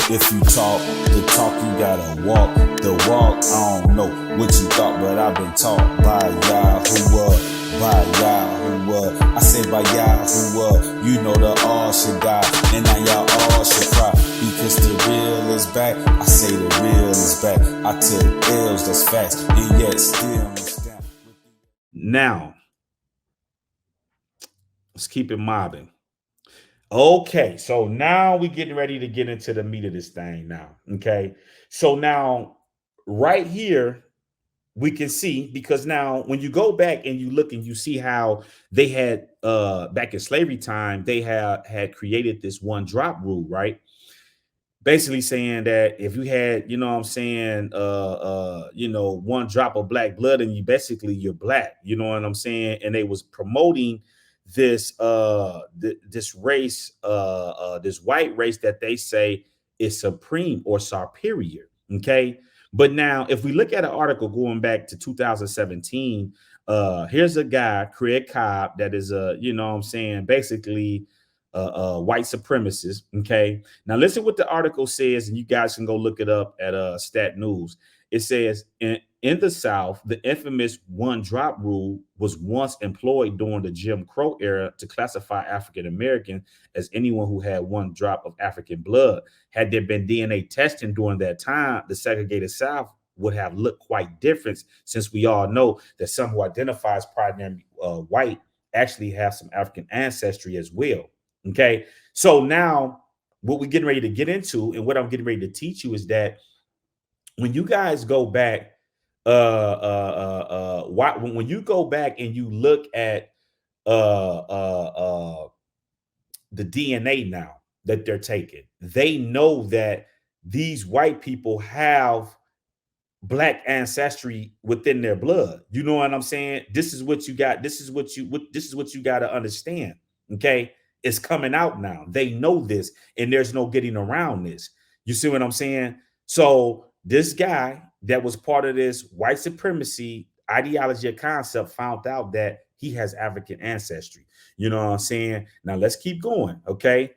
If you talk the talk, you gotta walk the walk. I don't know what you thought, but I've been taught by Yahuwah, by Yahuwah. I say by Yahuwah, you know the all should die, and now y'all all should cry, because the real is back. I say the real is back. I took L's, that's facts, and yet still stand. Now, let's keep it mobbing. Okay, so now we're getting ready to get into the meat of this thing now. Okay, so now right here we can see, because now when you go back and you look and you see how they had back in slavery time, they had created this one drop rule, right? Basically saying that if you had, you know what I'm saying, one drop of black blood and you're black, you know what I'm saying? And they was promoting this this race, this white race that they say is supreme or superior. Okay. But now if we look at an article going back to 2017, here's a guy, Craig Cobb, that is you know what I'm saying, basically white supremacist. Okay. Now listen what the article says, and you guys can go look it up at Stat News. It says in the South, the infamous one drop rule was once employed during the Jim Crow era to classify African American as anyone who had one drop of African blood. Had there been DNA testing during that time, the segregated South would have looked quite different, since we all know that some who identify as primary white actually have some African ancestry as well. Okay, so now what we're getting ready to get into, and what I'm getting ready to teach you, is that when you guys go back, when you go back and you look at the DNA now that they're taking, they know that these white people have black ancestry within their blood. You know what I'm saying? This is what you got. This is what you got to understand. Okay. It's coming out now. They know this, and there's no getting around this. You see what I'm saying? So this guy that was part of this white supremacy ideology or concept found out that he has African ancestry. You know what I'm saying? Now let's keep going, okay?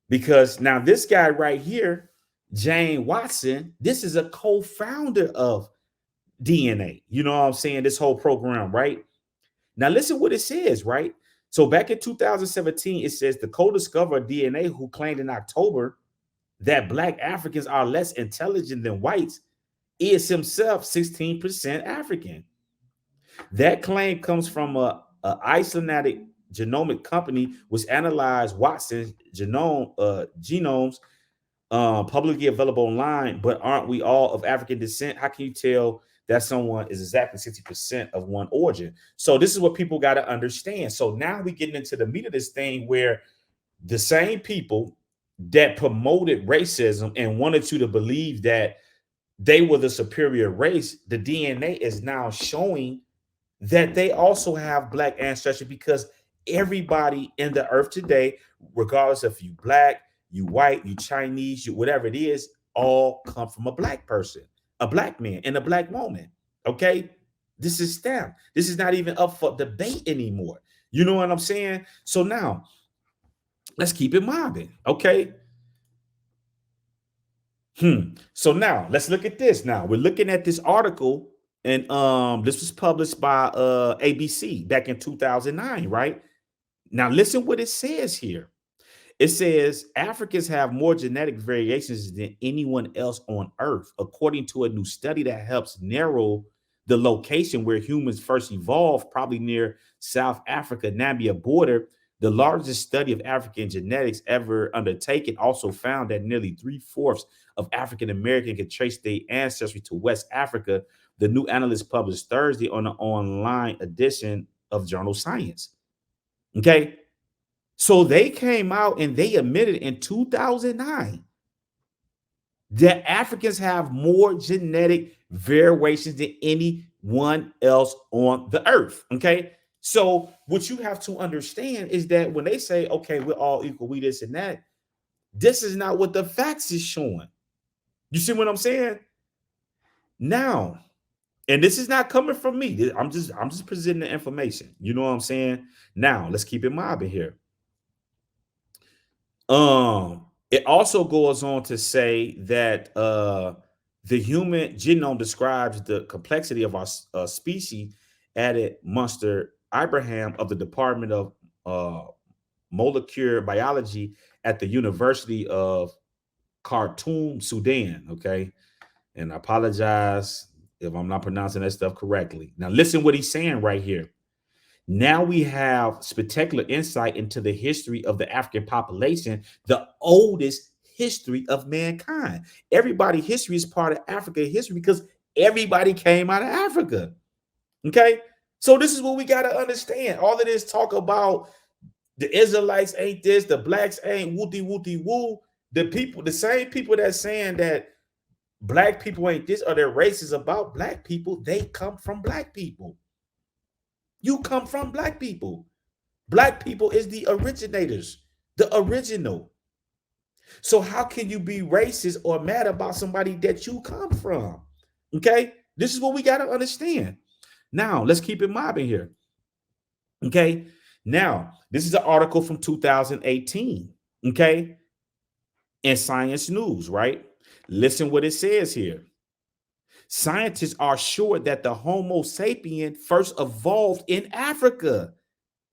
Because now this guy right here, Jane Watson, this is a co-founder of DNA. You know what I'm saying? This whole program, right? Now listen what it says, right? So back in 2017, it says the co-discoverer of DNA, who claimed in October that black Africans are less intelligent than whites, is himself 16% African. That claim comes from a Icelandic genomic company which analyzed Watson's genomes, publicly available online. But aren't we all of African descent? How can you tell that someone is exactly 60% of one origin? So this is what people got to understand. So now we're getting into the meat of this thing, where the same people that promoted racism and wanted you to believe that they were the superior race, the DNA is now showing that they also have black ancestry, because everybody in the earth today, regardless if you black, you white, you Chinese, you whatever it is, all come from a black person, a black man and a black woman. Okay. This is STEM. This is not even up for debate anymore. You know what I'm saying? So now let's keep it mobbing. Okay. So now let's look at this. Now we're looking at this article, and this was published by ABC back in 2009, right? Now listen what it says here. It says Africans have more genetic variations than anyone else on Earth, according to a new study that helps narrow the location where humans first evolved, probably near South Africa, Namibia border. The largest study of African genetics ever undertaken also found that nearly 3/4 of African Americans can trace their ancestry to West Africa. The new analyst published Thursday on an online edition of Journal Science. Okay. So they came out and they admitted in 2009 that Africans have more genetic variations than anyone else on the earth. Okay. So what you have to understand is that when they say, okay, we're all equal, we this and that, this is not what the facts is showing. You see what I'm saying? Now, and this is not coming from me. I'm just presenting the information. You know what I'm saying? Now, let's keep it mobbing here. It also goes on to say that the human genome describes the complexity of our species, added Munster Ibrahim of the Department of uh, Molecular Biology at the University of Khartoum, Sudan. Okay. And I apologize if I'm not pronouncing that stuff correctly. Now, listen what he's saying right here. Now we have spectacular insight into the history of the African population, the oldest history of mankind. Everybody history is part of Africa history because everybody came out of Africa. Okay. So this is what we got to understand. All of this talk about the Israelites ain't this, the blacks ain't wooty wooty woo. The people, the same people that's saying that black people ain't this or their race is about black people, they come from black people. You come from black people. Black people is the originators, the original. So how can you be racist or mad about somebody that you come from? Okay, this is what we got to understand. Now let's keep it mobbing here. Okay, now this is an article from 2018. Okay, in Science News, right? Listen what it says here. Scientists are sure that the Homo sapien first evolved in Africa.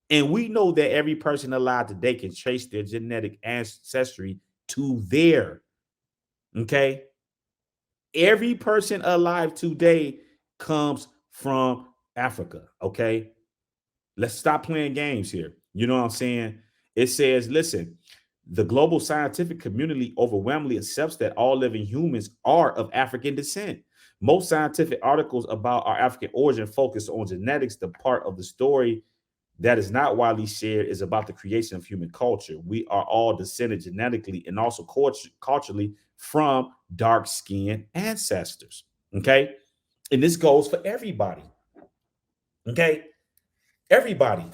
And we know that every person alive today can trace their genetic ancestry to there. Okay. Every person alive today comes from Africa. Okay. Let's stop playing games here. You know what I'm saying? It says, listen, the global scientific community overwhelmingly accepts that all living humans are of African descent. Most scientific articles about our African origin focus on genetics. The part of the story that is not widely shared is about the creation of human culture. We are all descended genetically and also culturally from dark-skinned ancestors. Okay. And this goes for everybody. Okay. Everybody.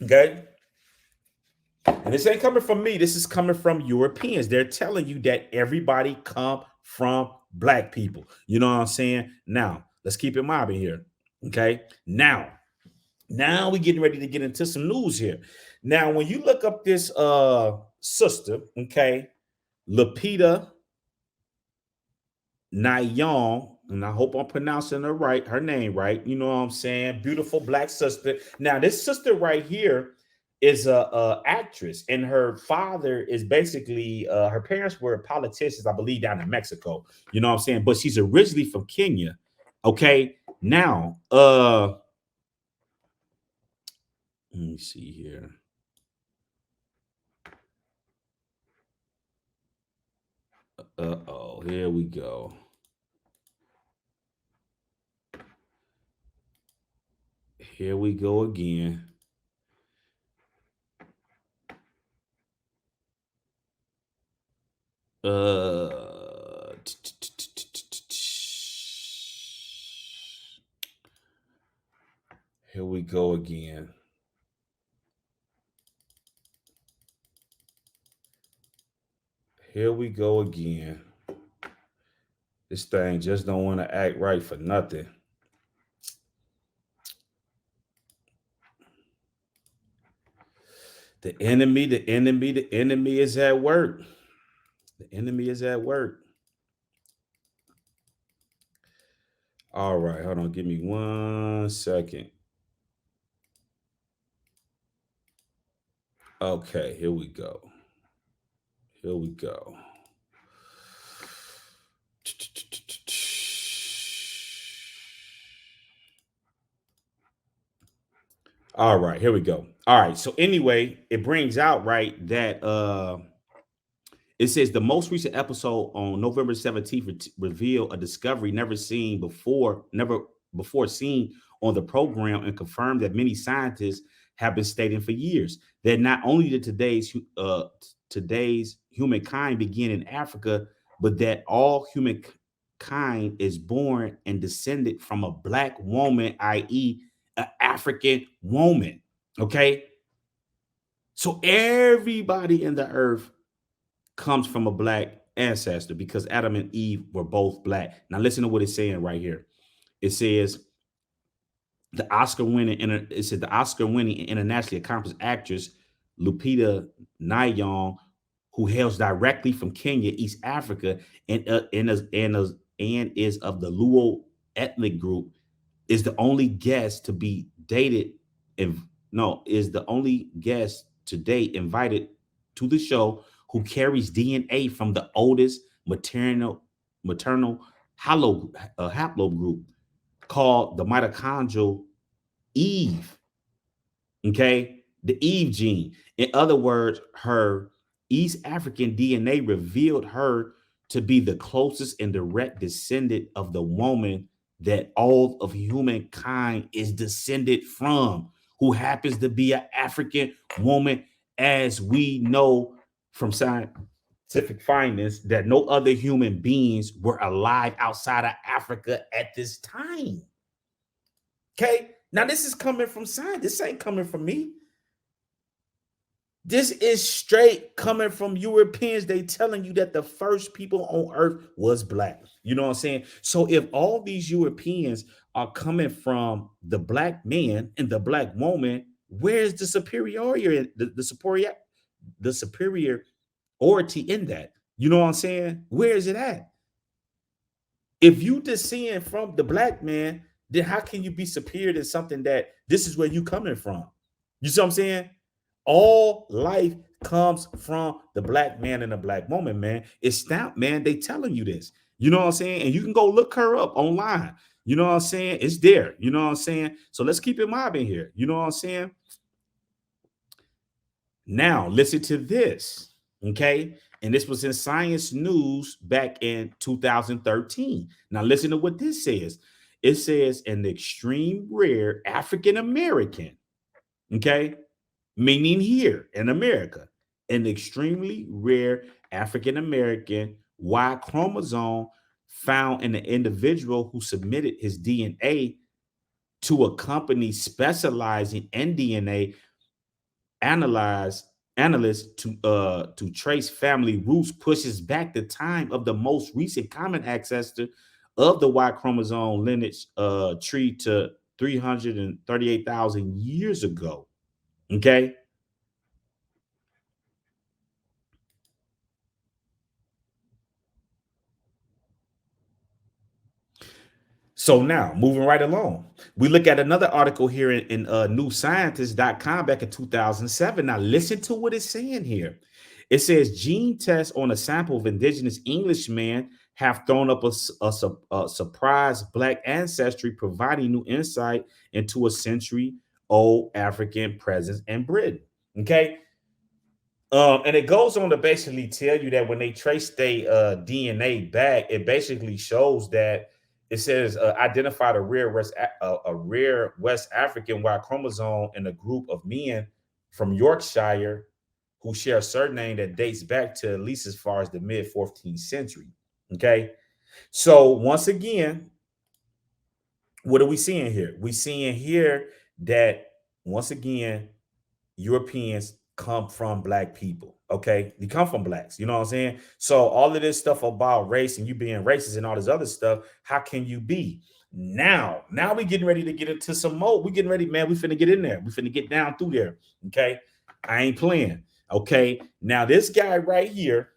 Okay. And this ain't coming from me. This is coming from Europeans. They're telling you that everybody come from black people. You know what I'm saying? Now, let's keep it mobbing here. Okay. Now we getting ready to get into some news here. Now, when you look up this sister, okay, Lapita Nayong, and I hope I'm pronouncing her name right. You know what I'm saying? Beautiful black sister. Now, this sister right here is a actress, and her father is basically her parents were politicians, I believe, down in Mexico. You know what I'm saying? But she's originally from Kenya. Okay. Now, let me see here. Uh-oh, here we go. Here we go again. Here we go again. Here we go again. This thing just don't want to act right for nothing. The enemy is at work. The enemy is at work. All right, hold on. Give me 1 second. Okay, here we go. Here we go. All right, here we go. All right, so anyway, it brings out right that it says the most recent episode on November 17th revealed a discovery never before seen on the program, and confirmed that many scientists have been stating for years that not only did today's humankind begin in Africa, but that all humankind is born and descended from a black woman, i.e., an African woman. Okay, so everybody in the earth comes from a black ancestor because Adam and Eve were both black. Now listen to what it's saying right here. It says the Oscar winning internationally accomplished actress Lupita Nyong, who hails directly from Kenya, East Africa, and is of the Luo ethnic group, is the only guest to be dated and no is the only guest to date invited to the show who carries DNA from the oldest maternal haplogroup called the mitochondrial Eve. Okay, the Eve gene. In other words, her East African DNA revealed her to be the closest and direct descendant of the woman that all of humankind is descended from, who happens to be an African woman, as we know from scientific findings that no other human beings were alive outside of Africa at this time. Okay, now this is coming from science. This ain't coming from me. This is straight coming from Europeans. They telling you that the first people on earth was black. You know what I'm saying? So if all these Europeans are coming from the black man and the black woman, where's the superiority, the superiority in that? You know what I'm saying? Where is it at? If you descend from the black man, then how can you be superior to something that this is where you coming from? You see what I'm saying? All life comes from the black man and the black woman, man. It's stamped, man. They telling you this. You know what I'm saying? And you can go look her up online. You know what I'm saying? It's there. You know what I'm saying? So let's keep it mobbing here. You know what I'm saying? Now, listen to this. Okay. And this was in Science News back in 2013. Now, listen to what this says. It says an extreme rare African American, okay, meaning here in America, an extremely rare African American Y chromosome found in an individual who submitted his DNA to a company specializing in DNA analyze analysts to trace family roots, pushes back the time of the most recent common ancestor of the Y chromosome lineage tree to 338,000 years ago. Okay. So now, moving right along, we look at another article here in newscientist.com back in 2007. Now, listen to what it's saying here. It says gene tests on a sample of indigenous Englishmen have thrown up a surprise black ancestry, providing new insight into a century old African presence in Britain. Okay. And it goes on to basically tell you that when they trace their DNA back, it basically shows that it says identified a rare West African Y chromosome in a group of men from Yorkshire who share a surname that dates back to at least as far as the mid 14th century. Okay, so once again, what are we seeing here? We seeing here that once again Europeans come from black people. Okay. You come from blacks. You know what I'm saying? So all of this stuff about race and you being racist and all this other stuff, how can you be? Now we getting ready to get into some more. We getting ready, man. We finna get in there. We finna get down through there. Okay. I ain't playing. Okay. Now this guy right here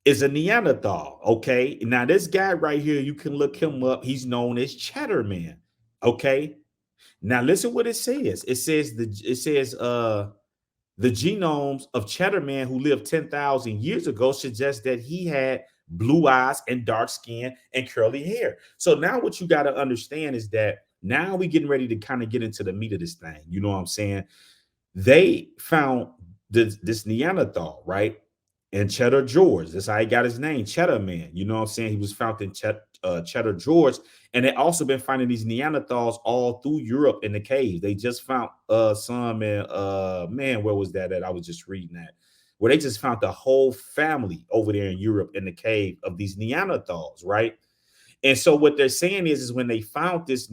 is a Neanderthal. Okay. Now this guy right here, you can look him up. He's known as Cheddar Man. Okay. Now listen what it says. The genomes of Cheddar Man who lived 10,000 years ago suggest that he had blue eyes and dark skin and curly hair. So now what you got to understand is that now we getting ready to kind of get into the meat of this thing. You know what I'm saying? They found this Neanderthal, right? And Cheddar George. That's how he got his name, Cheddar Man. You know what I'm saying? He was found in Cheddar George. And they also been finding these Neanderthals all through Europe in the caves. They just found some in man, where was that at? I was just reading that. Where they just found the whole family over there in Europe in the cave of these Neanderthals, right? And so what they're saying is when they found this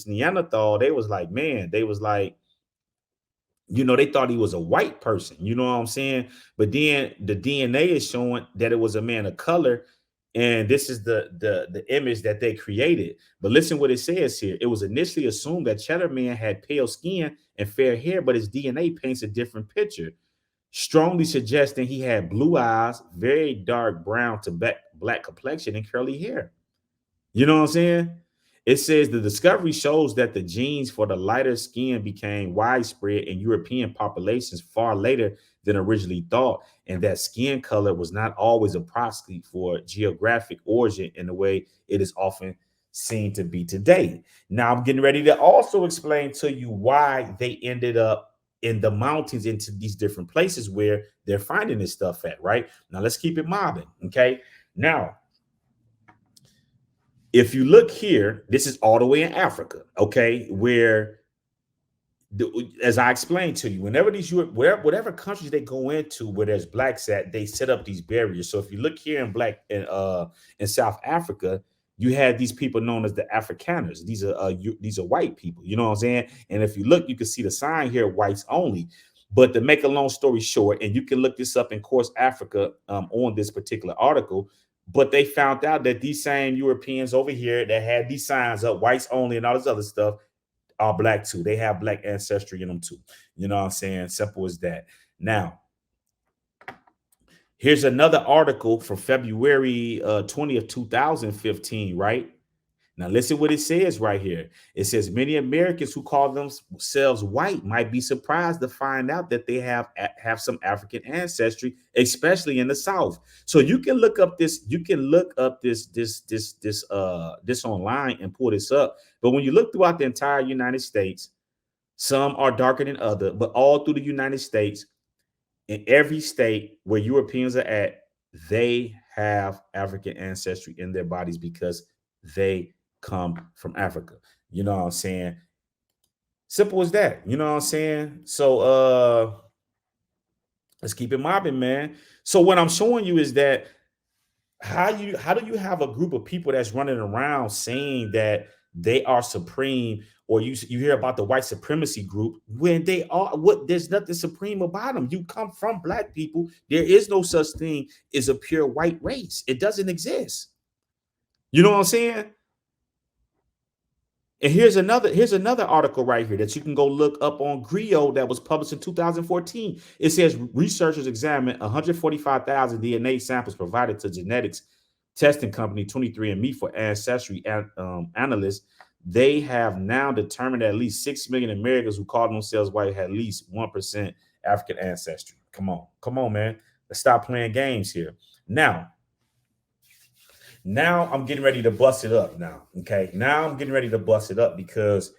Neanderthal, they was like, man, they was like, you know, they thought he was a white person, you know what I'm saying? But then the DNA is showing that it was a man of color. And this is the image that they created. But listen what it says here. It was initially assumed that Cheddar Man had pale skin and fair hair, but his DNA paints a different picture, strongly suggesting he had blue eyes, very dark brown to black complexion, and curly hair. You know what I'm saying? It says the discovery shows that the genes for the lighter skin became widespread in European populations far later than originally thought, and that skin color was not always a proxy for geographic origin in the way it is often seen to be today. Now, I'm getting ready to also explain to you why they ended up in the mountains into these different places where they're finding this stuff at, right? Now, let's keep it mobbing, okay? Now, if you look here, this is all the way in Africa, okay, where as I explained to you, whenever these whatever countries they go into where there's blacks at, they set up these barriers. So if you look here in South Africa, you had these people known as the Afrikaners. These are white people. You know what I'm saying? And if you look, you can see the sign here, whites only. But to make a long story short, and you can look this up in Course Africa on this particular article, but they found out that these same Europeans over here that had these signs up, whites only, and all this other stuff, are black too. They have black ancestry in them too. You know what I'm saying? Simple as that. Now, here's another article from February 20th, 2015, right? Now, listen what it says right here. It says many Americans who call themselves white might be surprised to find out that they have some African ancestry, especially in the South. So you can look up this. You can look up this online and pull this up. But when you look throughout the entire United States, some are darker than other, but all through the United States, in every state where Europeans are at, they have African ancestry in their bodies because they come from Africa. You know what I'm saying? Simple as that. You know what I'm saying? So let's keep it mobbing, man. So what I'm showing you is that how do you have a group of people that's running around saying that they are supreme, or you hear about the white supremacy group when they are what there's nothing supreme about them. You come from black people. There is no such thing as a pure white race. It doesn't exist. You know what I'm saying? And here's another article right here that you can go look up on Griot that was published in 2014. It says researchers examined 145,000 DNA samples provided to genetics testing company 23andMe for ancestry analysts. They have now determined that at least 6 million Americans who call themselves white had at least 1% African ancestry. Come on, man. Let's stop playing games here. Now I'm getting ready to bust it up now. Okay. Now I'm getting ready to bust it up because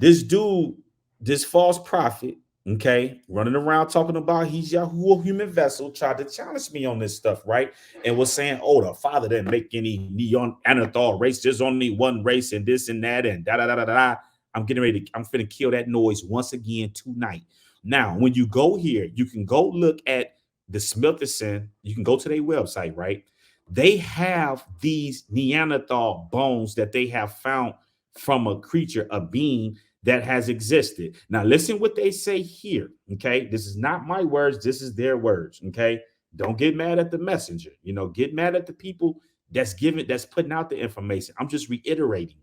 this dude, this false prophet, okay, running around talking about he's Yahuwah human vessel, tried to challenge me on this stuff, right? And was saying, oh, the father didn't make any Neanderthal race. There's only one race and this and that and da da da da da. I'm finna kill that noise once again tonight. Now, when you go here, you can go look at the Smithson. You can go to their website, right? They have these Neanderthal bones that they have found from a creature, a being that has existed. Now, listen what they say here. Okay. This is not my words. This is their words. Okay. Don't get mad at the messenger. Get mad at the people that's putting out the information. I'm just reiterating.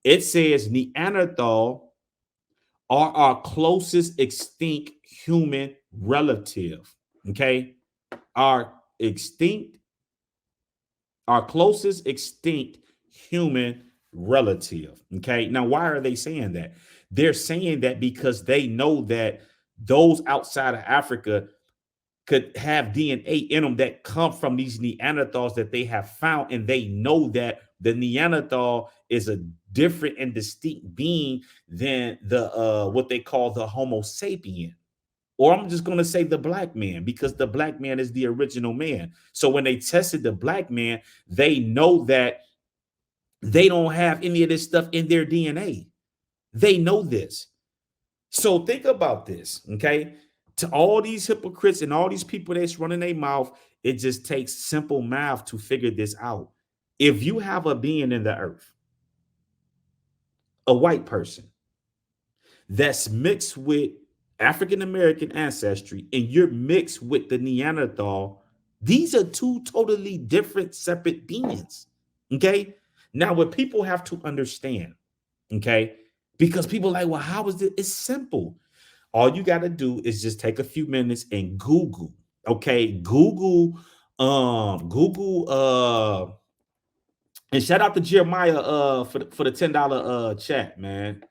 It says Neanderthal are our closest extinct human relative. Okay. Our extinct Our closest extinct human relative. Okay. Now, why are they saying that? They're saying that because they know that those outside of Africa could have DNA in them that come from these Neanderthals that they have found. And they know that the Neanderthal is a different and distinct being than the what they call the Homo sapien. Or I'm just going to say the black man, because the black man is the original man. So when they tested the black man, they know that they don't have any of this stuff in their DNA. They know this. So think about this, okay? To all these hypocrites and all these people that's running their mouth, it just takes simple math to figure this out. If you have a being in the earth, a white person that's mixed with African American ancestry, and you're mixed with the Neanderthal, These are two totally different, separate beings. Okay. Now, what people have to understand, okay, because people are like, well, how is it? It's simple. All you got to do is just take a few minutes and Google. Okay. Google, and shout out to Jeremiah for the $10 chat, man.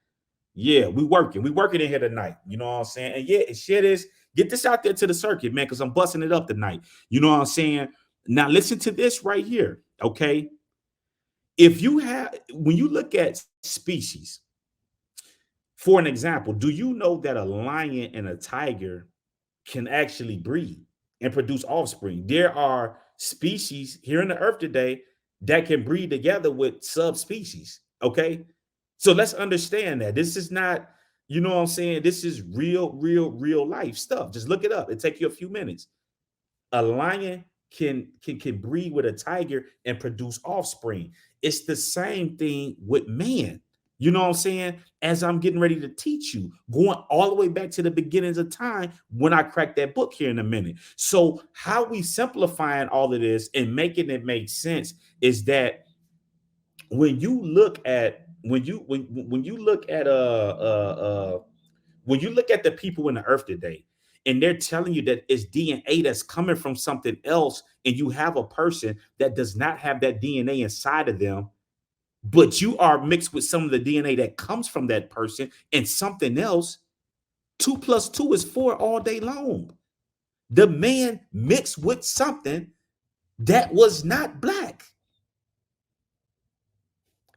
Yeah, we working in here tonight. You know what I'm saying? And yeah, share this, get this out there to the circuit, man, because I'm busting it up tonight. You know what I'm saying? Now listen to this right here. Okay. If you have, when you look at species, for an example, do you know that a lion and a tiger can actually breed and produce offspring? There are species here on the earth today that can breed together with subspecies. Okay. So let's understand that this is not, you know what I'm saying? This is real life stuff. Just look it up. It take you a few minutes. A lion can breed with a tiger and produce offspring. It's the same thing with man. You know what I'm saying? As I'm getting ready to teach you, going all the way back to the beginnings of time when I crack that book here in a minute. So, how we simplifying all of this and making it make sense is that when you look at when you look at when you look at the people in the earth today and they're telling you that it's DNA that's coming from something else, and you have a person that does not have that DNA inside of them, but you are mixed with some of the DNA that comes from that person and something else, 2 plus 2 is 4 all day long. The man mixed with something that was not black.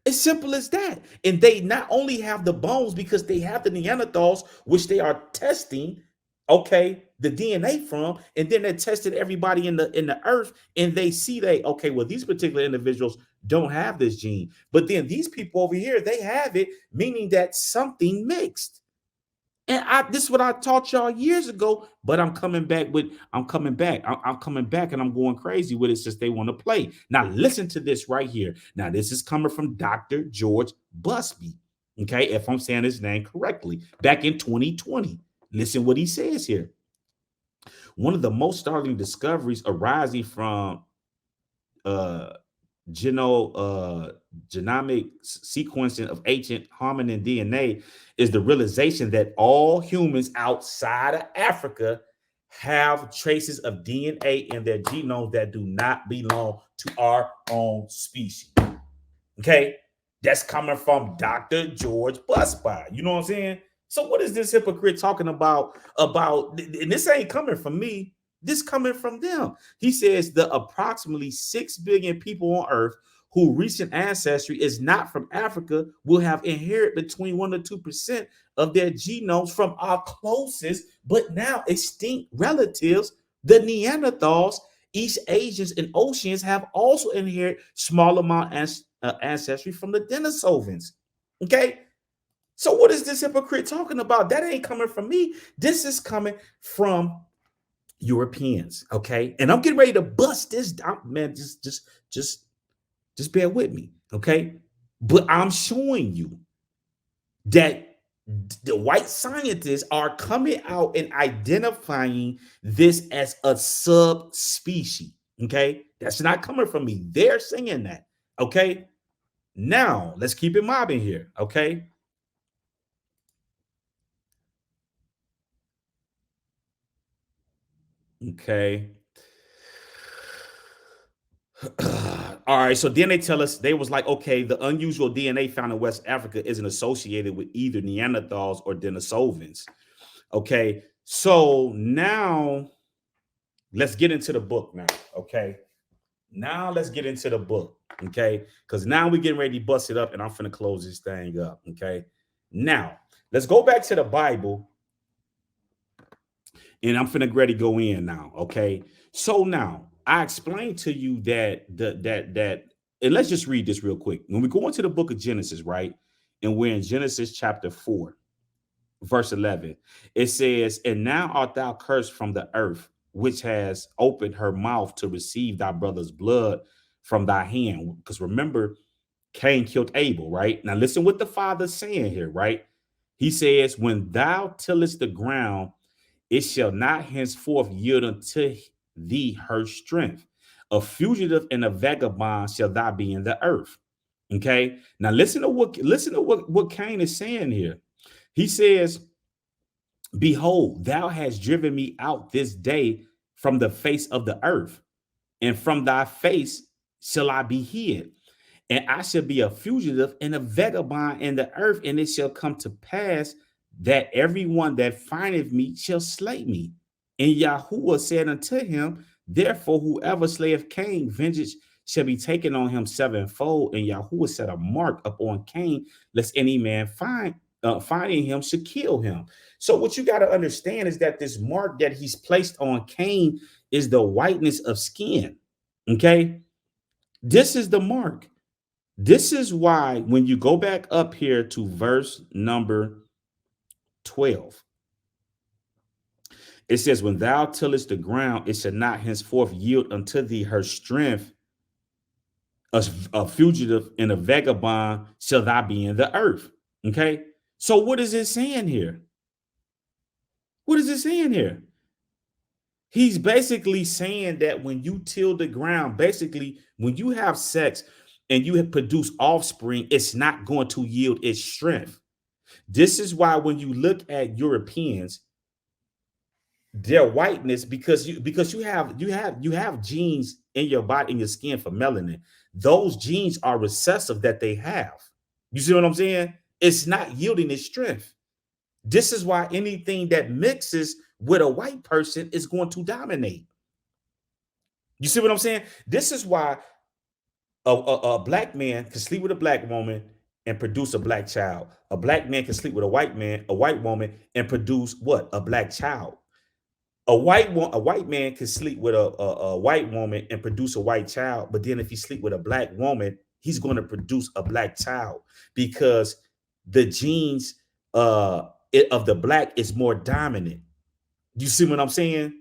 It's simple as that. And they not only have the bones because they have the Neanderthals, which they are testing, okay, the DNA from, and then they tested everybody in the earth, and they see they, okay, well, these particular individuals don't have this gene. But then these people over here, they have it, meaning that something mixed. And this is what I taught y'all years ago, but I'm coming back with, I'm coming back. I'm coming back and I'm going crazy with it since they want to play. Now, listen to this right here. Now, this is coming from Dr. George Busby. Okay, if I'm saying his name correctly, back in 2020. Listen what he says here. One of the most startling discoveries arising from uh genomic sequencing of ancient hominin DNA is the realization that all humans outside of Africa have traces of DNA in their genomes that do not belong to our own species. Okay, that's coming from Dr. George Busby. You know what I'm saying? So what is this hypocrite talking about? And this ain't coming from me. This coming from them. He says the approximately 6 billion people on Earth who recent ancestry is not from Africa will have inherited between 1 to 2% of their genomes from our closest but now extinct relatives, the Neanderthals. East Asians and Oceans have also inherited small amount ancestry from the Denisovans. Okay, so what is this hypocrite talking about? That ain't coming from me. This is coming from Europeans. Okay, and I'm getting ready to bust this down, man. Just bear with me. Okay, but I'm showing you that the white scientists are coming out and identifying this as a subspecies. Okay, that's not coming from me. They're saying that. Okay, now let's keep it mobbing here. Okay, okay. All right, so then they tell us, they was like, okay, the unusual DNA found in West Africa isn't associated with either Neanderthals or Denisovans. Okay, so now let's get into the book now. Okay, now let's get into the book. Okay, because now we're getting ready to bust it up, and I'm finna close this thing up. Okay, now let's go back to the Bible, and I'm finna ready to go in now. Okay, so now I explained to you that and let's just read this real quick. When we go into the book of Genesis, right, and we're in Genesis chapter 4, verse 11, it says, and now art thou cursed from the earth, which has opened her mouth to receive thy brother's blood from thy hand. Because remember, Cain killed Abel, right? Now listen what the father's saying here, right? He says, when thou tillest the ground, it shall not henceforth yield unto thee her strength. A fugitive and a vagabond shall thou be in the earth. Okay. Now listen to what Cain is saying here. He says, behold, thou hast driven me out this day from the face of the earth, and from thy face shall I be hid. And I shall be a fugitive and a vagabond in the earth, and it shall come to pass that everyone that findeth me shall slay me. And Yahuwah said unto him, therefore, whoever slayeth Cain, vengeance shall be taken on him sevenfold. And Yahuwah set a mark upon Cain, lest any man finding him should kill him. So what you got to understand is that this mark that he's placed on Cain is the whiteness of skin. Okay, this is the mark. This is why when you go back up here to verse number 12, it says, when thou tillest the ground, it shall not henceforth yield unto thee her strength. A fugitive and a vagabond shall thou be in the earth. Okay. So what is it saying here? What is it saying here? He's basically saying that when you till the ground, basically when you have sex and you have produced offspring, it's not going to yield its strength. This is why when you look at Europeans, their whiteness, because you have genes in your body, in your skin for melanin. Those genes are recessive that they have. You see what I'm saying? It's not yielding its strength. This is why anything that mixes with a white person is going to dominate. You see what I'm saying? This is why a black man can sleep with a black woman and produce a black child. A black man can sleep with a white woman, and produce what? A black child. A white man can sleep with a white woman and produce a white child, but then if he sleep with a black woman, he's going to produce a black child because the genes of the black is more dominant. You see what I'm saying?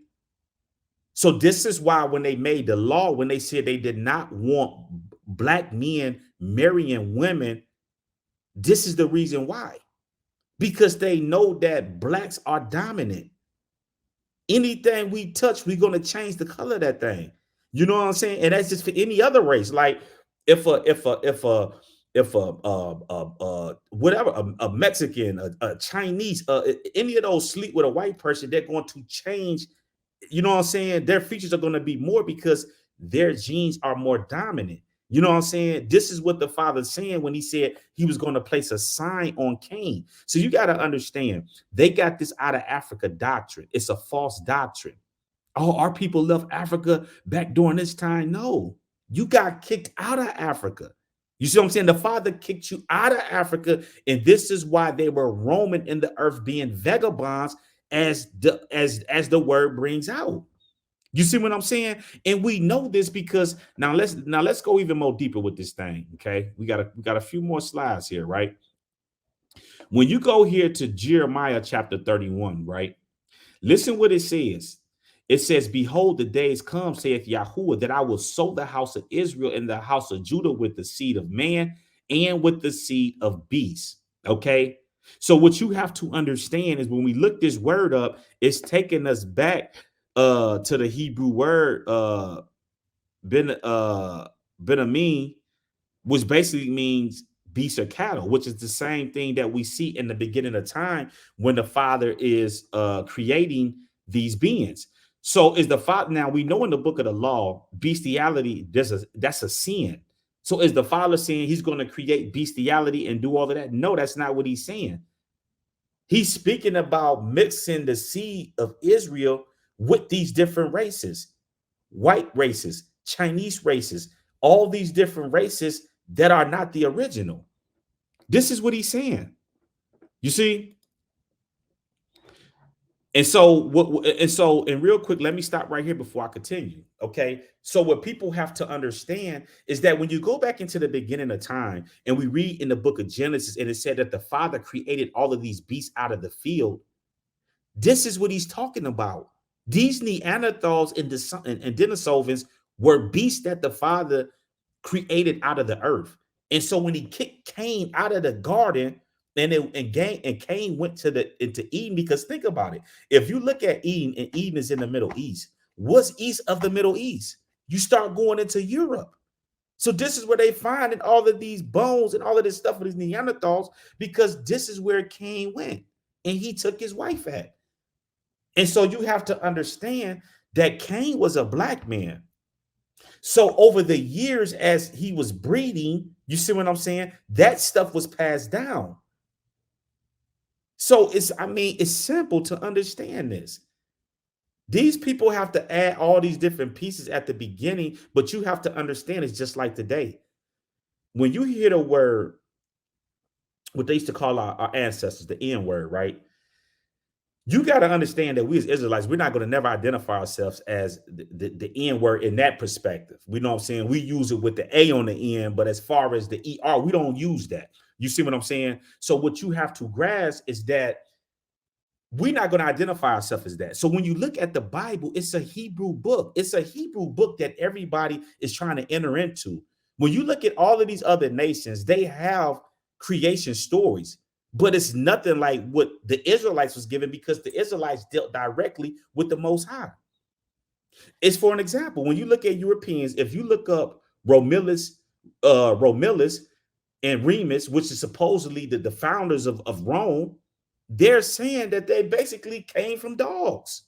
So this is why when they made the law, when they said they did not want black men marrying women, this is the reason why. Because they know that blacks are dominant. Anything we touch, we're going to change the color of that thing. You know what I'm saying? And that's just for any other race. Like if a Mexican, a Chinese, any of those sleep with a white person, they're going to change. You know what I'm saying? Their features are going to be more because their genes are more dominant. You know what I'm saying? This is what the Father's saying when he said he was going to place a sign on Cain. So you got to understand, they got this out of Africa doctrine. It's a false doctrine. Oh, our people left Africa back during this time. No, you got kicked out of Africa. You see what I'm saying? The Father kicked you out of Africa, and this is why they were roaming in the earth, being vagabonds, as the word brings out. You see what I'm saying? And we know this because now let's go even more deeper with this thing. Okay, we got a few more slides here, right? When you go here to Jeremiah chapter 31, right? Listen what it says. It says, behold, the days come, saith Yahuwah, that I will sow the house of Israel and the house of Judah with the seed of man and with the seed of beasts. Okay. So what you have to understand is when we look this word up, it's taking us back to the Hebrew word Benjamin, which basically means beasts or cattle, which is the same thing that we see in the beginning of time when the Father is creating these beings. So is the Father, now we know in the book of the law, bestiality, that's a sin. So is the Father saying he's going to create bestiality and do all of that? No, that's not what he's saying. He's speaking about mixing the seed of Israel with these different races, white races, Chinese races, all these different races that are not the original. This is what he's saying. You see? And real quick, let me stop right here before I continue. Okay. So what people have to understand is that when you go back into the beginning of time and we read in the book of Genesis, and it said that the Father created all of these beasts out of the field. This is what he's talking about. These Neanderthals and Denisovans were beasts that the Father created out of the earth. And so when he kicked Cain out of the garden, and Cain went into Eden, because think about it. If you look at Eden, and Eden is in the Middle East, What's east of the Middle East? You start going into Europe. So this is where they find all of these bones and all of this stuff with these Neanderthals, because this is where Cain went and he took his wife at. And so you have to understand that Cain was a black man. So over the years, as he was breeding, you see what I'm saying? That stuff was passed down. So it's simple to understand this. These people have to add all these different pieces at the beginning, but you have to understand it's just like today. When you hear the word, what they used to call our ancestors, the N word, right? You got to understand that we as Israelites, we're not going to never identify ourselves as the N word in that perspective. We know what I'm saying? We use it with the A on the end, but as far as the ER, we don't use that. You see what I'm saying? So what you have to grasp is that we're not going to identify ourselves as that. So when you look at the Bible, it's a Hebrew book. It's a Hebrew book that everybody is trying to enter into. When you look at all of these other nations, they have creation stories, but it's nothing like what the Israelites was given, because the Israelites dealt directly with the Most High. It's, for an example, when you look at Europeans, if you look up Romulus and Remus, which is supposedly the founders of Rome, they're saying that they basically came from dogs.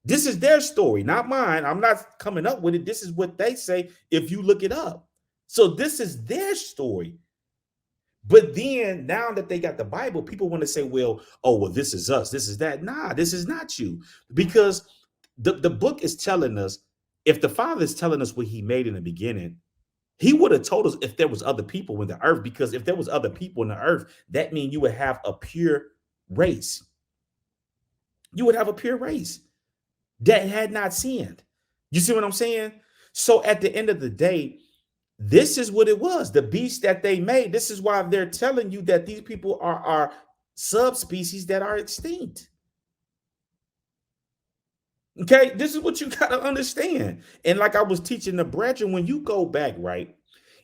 This is their story, not mine. I'm not coming up with it. This is what they say if you look it up. So this is their story. But then now that they got the Bible, people want to say, well, this is us. This is that. Nah, this is not you. Because the book is telling us, if the Father is telling us what he made in the beginning, he would have told us if there was other people in the earth, because if there was other people in the earth, that means you would have a pure race. You would have a pure race that had not sinned. You see what I'm saying? So at the end of the day, this is what it was. The beast that they made. This is why they're telling you that these people are subspecies that are extinct. Okay, this is what you got to understand. And like I was teaching the brethren, when you go back, right,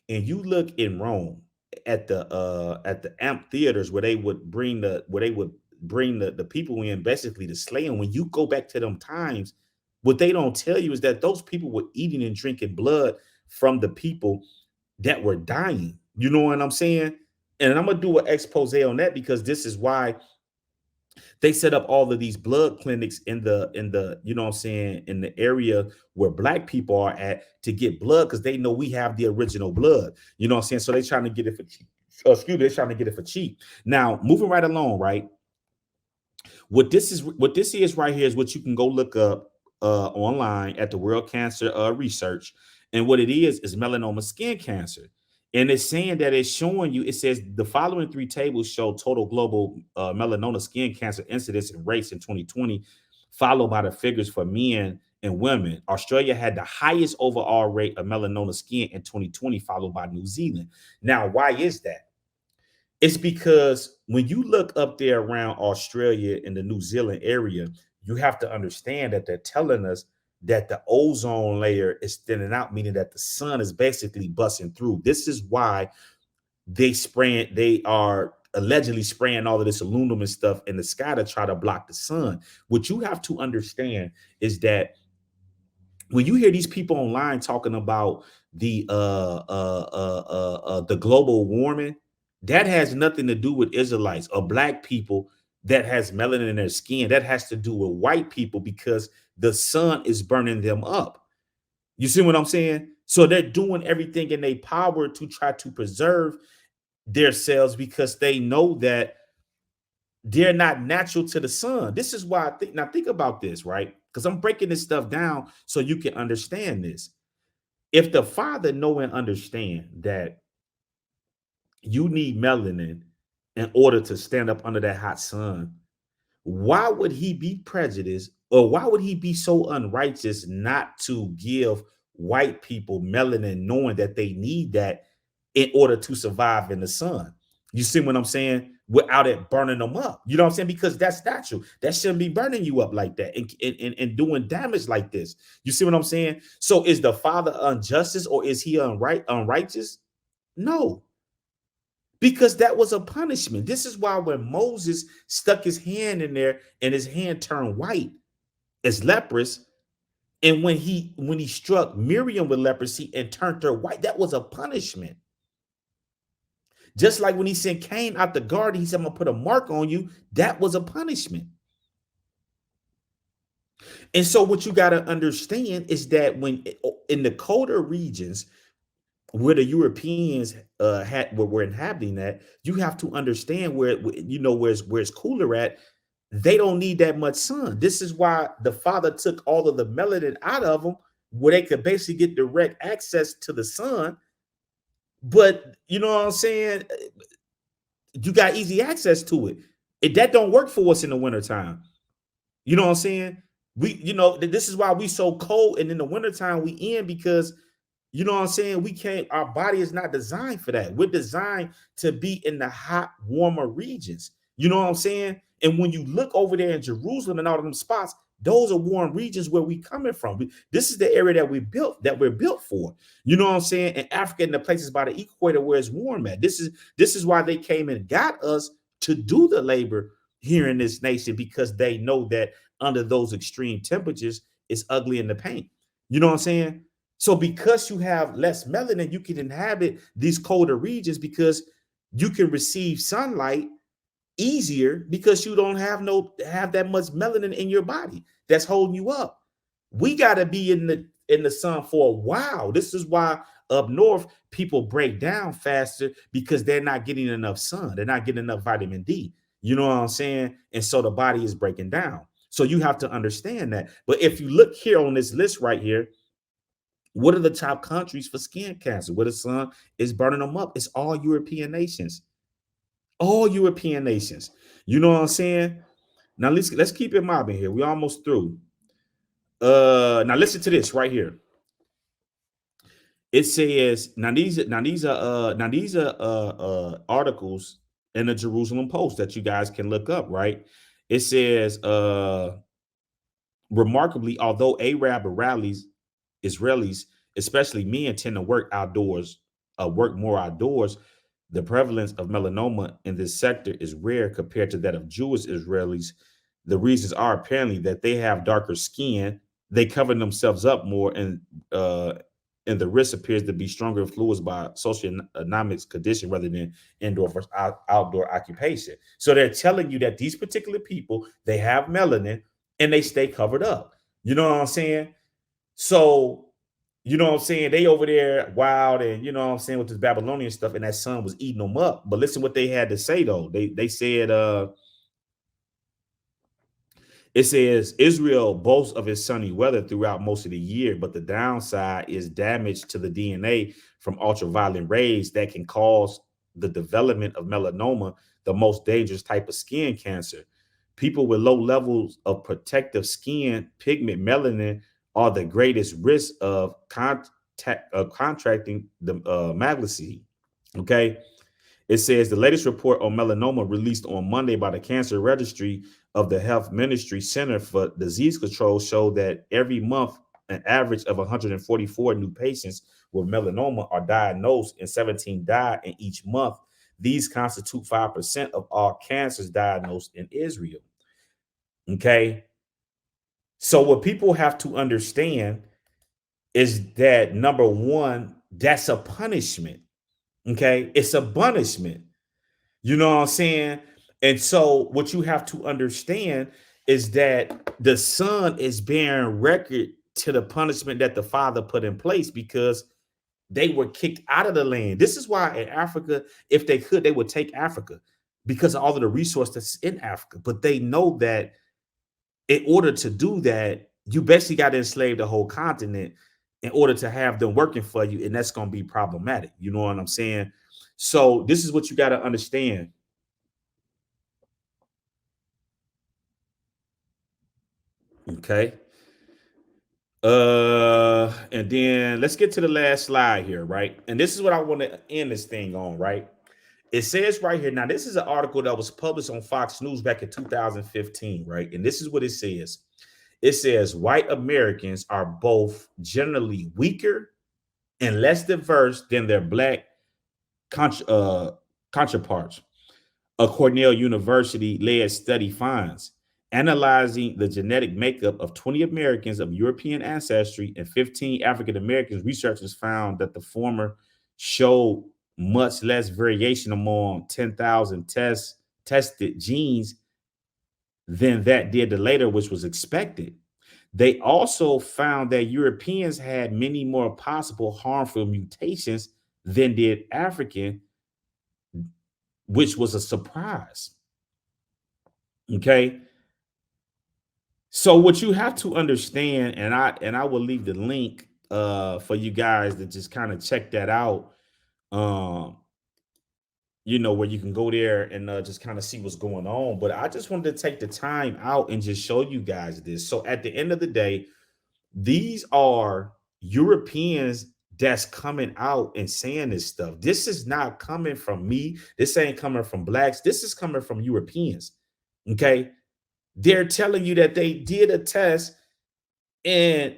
and you look in Rome at the amphitheaters where they would bring the people in basically to slay them. When you go back to them times, what they don't tell you is that those people were eating and drinking blood from the people that were dying. You know what I'm saying? And I'm gonna do an expose on that, because this is why they set up all of these blood clinics in the you know what I'm saying, in the area where black people are at, to get blood, because they know we have the original blood. You know what I'm saying? So they're trying to get it for cheap. They're trying to get it for cheap. Now, moving right along, right? What this is right here is what you can go look up online at the World Cancer Research. And what it is melanoma skin cancer. And it's saying that it's showing you, it says the following three tables show total global melanoma skin cancer incidence and rates in 2020, followed by the figures for men and women. Australia had the highest overall rate of melanoma skin in 2020, followed by New Zealand. Now, why is that? It's because when you look up there around Australia and the New Zealand area, you have to understand that they're telling us that the ozone layer is thinning out, meaning that the sun is basically busting through. This is why they are allegedly spraying all of this aluminum and stuff in the sky to try to block the sun. What you have to understand is that when you hear these people online talking about the global warming, that has nothing to do with Israelites or black people that has melanin in their skin. That has to do with white people, because the sun is burning them up. You see what I'm saying? So they're doing everything in their power to try to preserve themselves, because they know that they're not natural to the sun. This is why think about this, right? Because I'm breaking this stuff down so you can understand this. If the Father know and understand that you need melanin in order to stand up under that hot sun, why would he be prejudiced, or why would he be so unrighteous not to give white people melanin, knowing that they need that in order to survive in the sun? You see what I'm saying? Without it burning them up. You know what I'm saying? Because that's natural. That shouldn't be burning you up like that and doing damage like this. You see what I'm saying? So is the Father unjust, or is he unrighteous? No, because that was a punishment. This is why when Moses stuck his hand in there and his hand turned white as leprous, And when he struck Miriam with leprosy and turned her white, that was a punishment. Just like when he sent Cain out the garden, he said, I'm gonna put a mark on you. That was a punishment. And so what you got to understand is that when in the colder regions where the Europeans were inhabiting that, you have to understand where it's cooler at. They don't need that much sun. This is why the father took all of the melanin out of them, where they could basically get direct access to the sun. But you know what I'm saying? You got easy access to it. That don't work for us in the wintertime. You know what I'm saying? This is why we so cold, and in the wintertime we in, because you know what I'm saying? We can't, our body is not designed for that. We're designed to be in the hot, warmer regions. You know what I'm saying? And when you look over there in Jerusalem and all of them spots, those are warm regions where we coming from. This is the area that we're built for. You know what I'm saying? And Africa and the places by the equator where it's warm at. This is why they came and got us to do the labor here in this nation, because they know that under those extreme temperatures, it's ugly in the paint. You know what I'm saying? So because you have less melanin, you can inhabit these colder regions because you can receive sunlight easier, because you don't have that much melanin in your body that's holding you up. We got to be in the sun for a while. This is why up north people break down faster, because they're not getting enough sun. They're not getting enough vitamin D. You know what I'm saying? And so the body is breaking down. So you have to understand that. But if you look here on this list right here, what are the top countries for skin cancer, where the sun is burning them up? It's all European nations. All European nations. You know what I'm saying? Now let's keep it mobbing here. We're almost through. Now listen to this right here. It says these are articles in the Jerusalem Post that you guys can look up, right? It says remarkably, although Arab Israelis, especially men, tend to work more outdoors, the prevalence of melanoma in this sector is rare compared to that of Jewish Israelis. The reasons are apparently that they have darker skin, they cover themselves up more, and the risk appears to be stronger influenced by socioeconomic condition rather than indoor versus outdoor occupation. So they're telling you that these particular people, they have melanin and they stay covered up. You know what I'm saying? So, you know what I'm saying? They over there wild, and you know what I'm saying, with this Babylonian stuff, and that sun was eating them up. But listen what they had to say though. They said it says Israel boasts of its sunny weather throughout most of the year, but the downside is damage to the DNA from ultraviolet rays that can cause the development of melanoma, the most dangerous type of skin cancer. People with low levels of protective skin pigment melanin are the greatest risk of contracting the malignancy. Okay. It says the latest report on melanoma released on Monday by the Cancer Registry of the Health Ministry Center for Disease Control showed that every month, an average of 144 new patients with melanoma are diagnosed, and 17 die in each month. These constitute 5% of all cancers diagnosed in Israel. Okay. So what people have to understand is that, number one, that's a punishment. Okay. It's a punishment. You know what I'm saying? And so what you have to understand is that the son is bearing record to the punishment that the father put in place, because they were kicked out of the land. This is why in Africa, if they could, they would take Africa, because of all of the resources that's in Africa. But they know that in order to do that, you basically got to enslave the whole continent in order to have them working for you. And that's going to be problematic. You know what I'm saying? So this is what you got to understand. Okay. And then let's get to the last slide here, right? And this is what I want to end this thing on, right? It says right here. Now, this is an article that was published on Fox News back in 2015, right? And this is what it says. It says white Americans are both generally weaker and less diverse than their black counterparts. A Cornell University led study finds Analyzing the genetic makeup of 20 Americans of European ancestry and 15 African Americans, researchers found that the former showed much less variation among 10,000 tested genes than that did the later, which was expected. They also found that Europeans had many more possible harmful mutations than did African, which was a surprise. Okay. So what you have to understand, and I will leave the link for you guys to just kind of check that out. Um, where you can go there and just kind of see what's going on. But I just wanted to take the time out and just show you guys this. So at the end of the day, these are Europeans that's coming out and saying this stuff. This is not coming from me. This ain't coming from blacks. This is coming from Europeans. Okay. They're telling you that they did a test and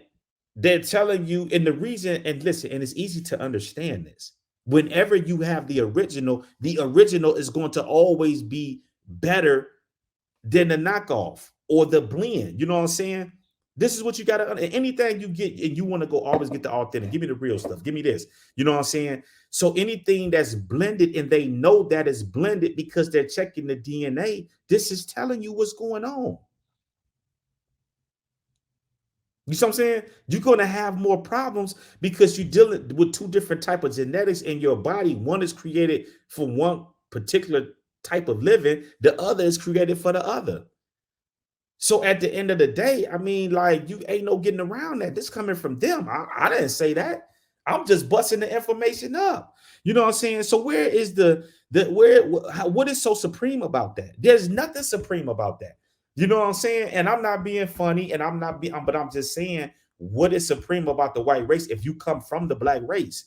they're telling you, and the reason, and listen, and it's easy to understand this. Whenever you have the original is going to always be better than the knockoff or the blend. You know what I'm saying? This is what you got to, anything you get and you want to go always get the authentic. Give me the real stuff. Give me this. You know what I'm saying? So anything that's blended and they know that it's blended because they're checking the DNA, this is telling you what's going on. You see what I'm saying? You're going to have more problems because you're dealing with two different types of genetics in your body. One is created for one particular type of living. The other is created for the other. So at the end of the day, I mean, like, you ain't no getting around that. This coming from them. I didn't say that. I'm just busting the information up. You know what I'm saying? So where is what is so supreme about that? There's nothing supreme about that. You know what I'm saying? And I'm not being funny, and but I'm just saying, what is supreme about the white race if you come from the black race?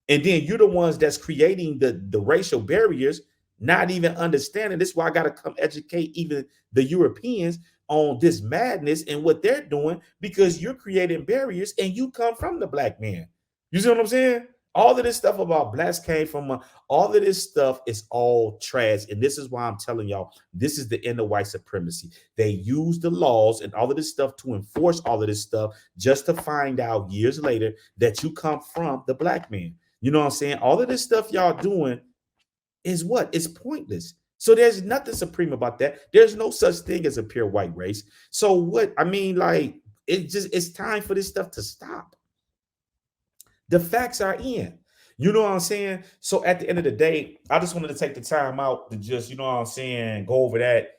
And then you're the ones that's creating the racial barriers, not even understanding. This is why I got to come educate even the Europeans on this madness and what they're doing, because you're creating barriers and you come from the black man. You see what I'm saying? All of this stuff about blacks came from all of this stuff is all trash. And this is why I'm telling y'all, this is the end of white supremacy. They use the laws and all of this stuff to enforce all of this stuff just to find out years later that you come from the black man. You know what I'm saying? All of this stuff y'all doing is what? It's pointless. So there's nothing supreme about that. There's no such thing as a pure white race. So what? I mean, like, it's time for this stuff to stop. The facts are in. You know what I'm saying? So at the end of the day, I just wanted to take the time out to just, you know what I'm saying, go over that.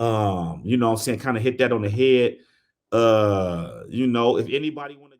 You know what I'm saying, kind of hit that on the head. If anybody want to